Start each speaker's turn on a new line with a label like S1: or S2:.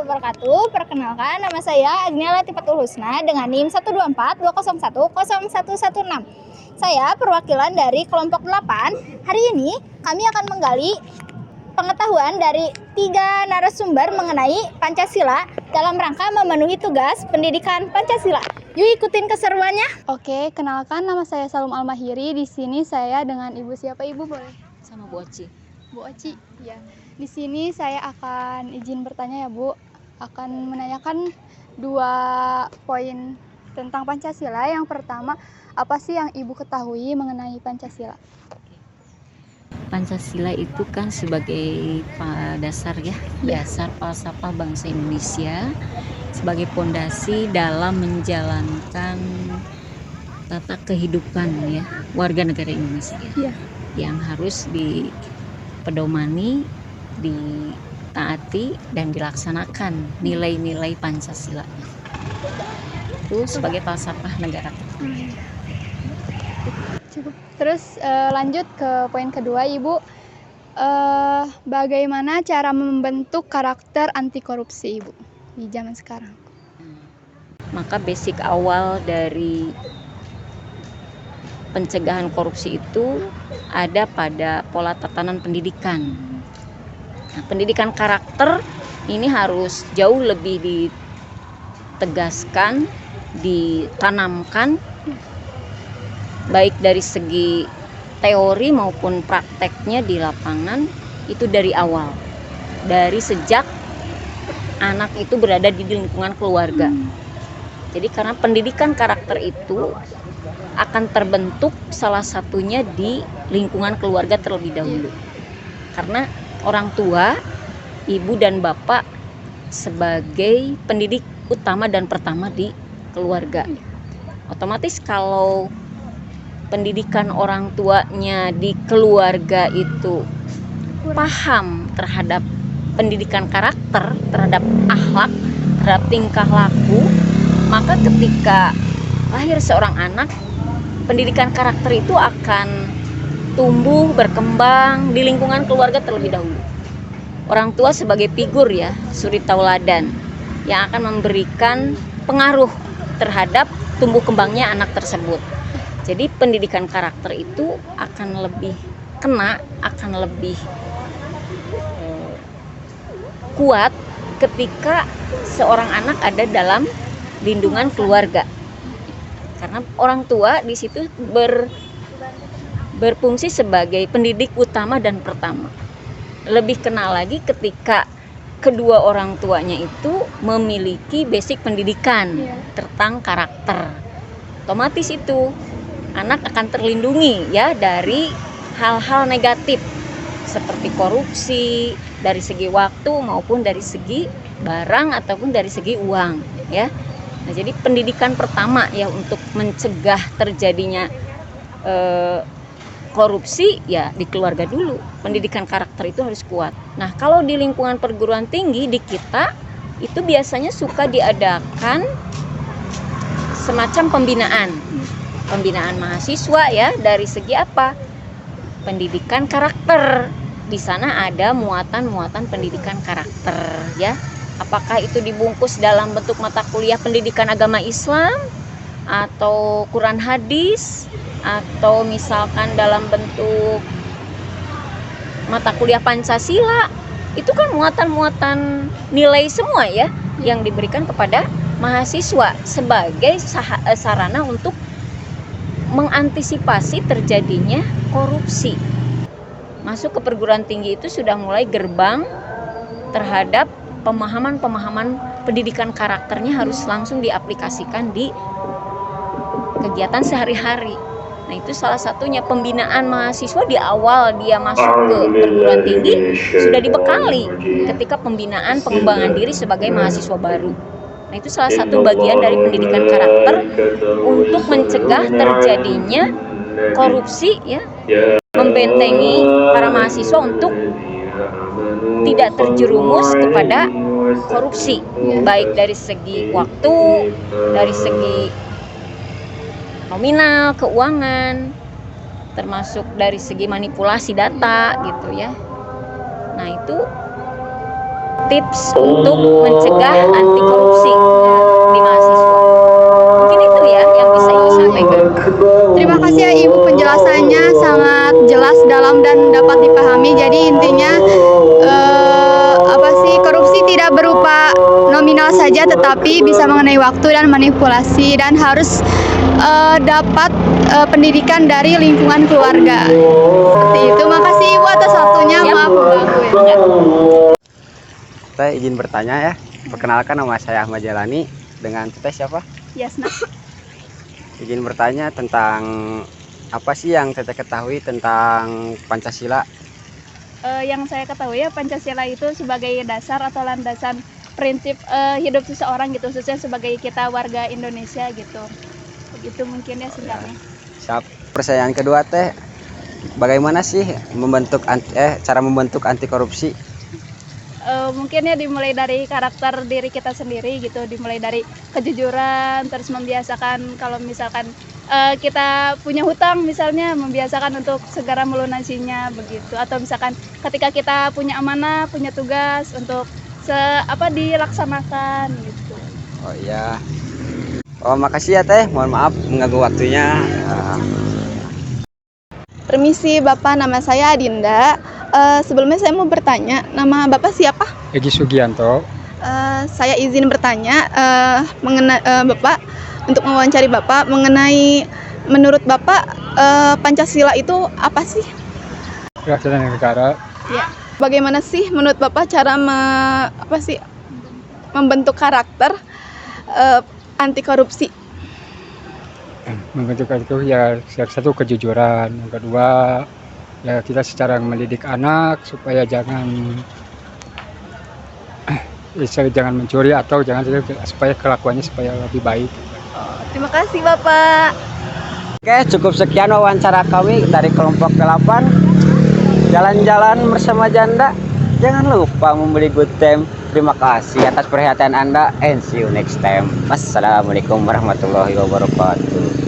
S1: wabarakatuh. Perkenalkan, nama saya Agnia Latifatul Husna dengan NIM 12420100116. Saya perwakilan dari kelompok 8. Hari ini kami akan menggali pengetahuan dari 3 narasumber mengenai Pancasila dalam rangka memenuhi tugas pendidikan Pancasila. Yuk ikutin keseruannya.
S2: Oke, kenalkan nama saya Salum Almahiri. Di sini saya dengan Ibu siapa Ibu boleh?
S3: Sama Bu Oci.
S2: Bu Oci, ya. Di sini saya akan izin bertanya ya Bu, akan menanyakan 2 poin tentang Pancasila. Yang pertama, apa sih yang Ibu ketahui mengenai Pancasila?
S3: Pancasila itu kan sebagai dasar ya, dasar falsafah bangsa Indonesia, sebagai pondasi dalam menjalankan tata kehidupan ya warga negara Indonesia yang harus dipedomani, ditaati dan dilaksanakan nilai-nilai Pancasila itu sebagai falsafah negara.
S2: Cukup. Terus lanjut ke poin kedua Ibu, bagaimana cara membentuk karakter anti korupsi Ibu di zaman sekarang?
S3: Maka basic awal dari pencegahan korupsi itu ada pada pola tatanan pendidikan. Nah, pendidikan karakter ini harus jauh lebih ditegaskan, ditanamkan, baik dari segi teori maupun prakteknya di lapangan itu dari awal, dari sejak anak itu berada di lingkungan keluarga. Jadi karena pendidikan karakter itu akan terbentuk salah satunya di lingkungan keluarga terlebih dahulu. Karena orang tua, ibu dan bapak sebagai pendidik utama dan pertama di keluarga. Otomatis kalau pendidikan orang tuanya di keluarga itu paham terhadap pendidikan karakter, terhadap akhlak, terhadap tingkah laku, maka ketika lahir seorang anak, pendidikan karakter itu akan tumbuh, berkembang di lingkungan keluarga terlebih dahulu. Orang tua sebagai figur ya, suri tauladan yang akan memberikan pengaruh terhadap tumbuh kembangnya anak tersebut. Jadi pendidikan karakter itu akan lebih kena, akan lebih kuat ketika seorang anak ada dalam lindungan keluarga. Karena orang tua di situ berfungsi sebagai pendidik utama dan pertama. Lebih kena lagi ketika kedua orang tuanya itu memiliki basic pendidikan tentang karakter. Otomatis itu anak akan terlindungi ya dari hal-hal negatif seperti korupsi dari segi waktu maupun dari segi barang ataupun dari segi uang ya. Nah, jadi pendidikan pertama ya untuk mencegah terjadinya korupsi ya di keluarga dulu. Pendidikan karakter itu harus kuat. Nah, kalau di lingkungan perguruan tinggi di kita itu biasanya suka diadakan semacam pembinaan mahasiswa ya dari segi apa? Pendidikan karakter. Di sana ada muatan-muatan pendidikan karakter ya. Apakah itu dibungkus dalam bentuk mata kuliah pendidikan agama Islam atau Quran hadis atau misalkan dalam bentuk mata kuliah Pancasila, itu kan muatan-muatan nilai semua ya yang diberikan kepada mahasiswa sebagai sarana untuk mengantisipasi terjadinya korupsi. Masuk ke perguruan tinggi itu sudah mulai gerbang terhadap pemahaman pendidikan karakternya harus langsung diaplikasikan di kegiatan sehari-hari. Nah, itu salah satunya pembinaan mahasiswa di awal dia masuk ke perguruan tinggi sudah dibekali ketika pembinaan pengembangan diri sebagai mahasiswa baru. Nah, itu salah satu bagian dari pendidikan karakter untuk mencegah terjadinya korupsi ya, membentengi para mahasiswa untuk tidak terjerumus kepada korupsi, baik dari segi waktu, dari segi nominal, keuangan, termasuk dari segi manipulasi data gitu ya. Nah, itu tips untuk mencegah anti korupsi di mahasiswa. Mungkin itu ya yang bisa Ibu sampaikan.
S2: Terima kasih ya Ibu, penjelasannya sangat jelas, dalam dan dapat dipahami. Jadi intinya korupsi tidak berupa nominal saja, tetapi bisa mengenai waktu dan manipulasi, dan harus dapat pendidikan dari lingkungan keluarga. Seperti itu. Makasih Ibu atas waktunya. Maaf mengganggu.
S4: Teteh izin bertanya ya. Perkenalkan, nama saya Ahmad Jalani. Dengan Teteh siapa?
S2: Yasna.
S4: Izin bertanya tentang apa sih yang Teteh ketahui tentang Pancasila?
S2: Yang saya ketahui ya, Pancasila itu sebagai dasar atau landasan prinsip hidup seseorang gitu, khususnya sebagai kita warga Indonesia gitu. Begitu mungkin ya singkatnya.
S4: Siap. Pertanyaan kedua Teh, bagaimana sih cara membentuk anti korupsi?
S2: Mungkin ya dimulai dari karakter diri kita sendiri gitu, dimulai dari kejujuran, terus membiasakan kalau misalkan kita punya hutang misalnya, membiasakan untuk segera melunasinya begitu, atau misalkan ketika kita punya amanah, punya tugas untuk dilaksanakan gitu.
S4: Oh iya. Oh makasih ya Teh, mohon maaf mengganggu waktunya.
S5: Permisi Bapak, nama saya Adinda. Sebelumnya saya mau bertanya, nama Bapak siapa?
S6: Egi Sugianto.
S5: Saya izin bertanya mengenai Bapak, untuk mewawancari Bapak mengenai, menurut Bapak Pancasila itu apa sih?
S6: Pelaksanaan negara.
S5: Ya. Bagaimana sih menurut Bapak cara membentuk karakter anti korupsi?
S6: Membentuk itu ya yang satu kejujuran, yang kedua ya kita secara mendidik anak supaya jangan mencuri atau supaya kelakuannya supaya lebih baik.
S5: Terima kasih Bapak.
S4: Oke, cukup sekian wawancara kami dari kelompok 8. Jalan-jalan bersama janda. Jangan lupa membeli good time. Terima kasih atas perhatian Anda and see you next time. Wassalamualaikum warahmatullahi wabarakatuh.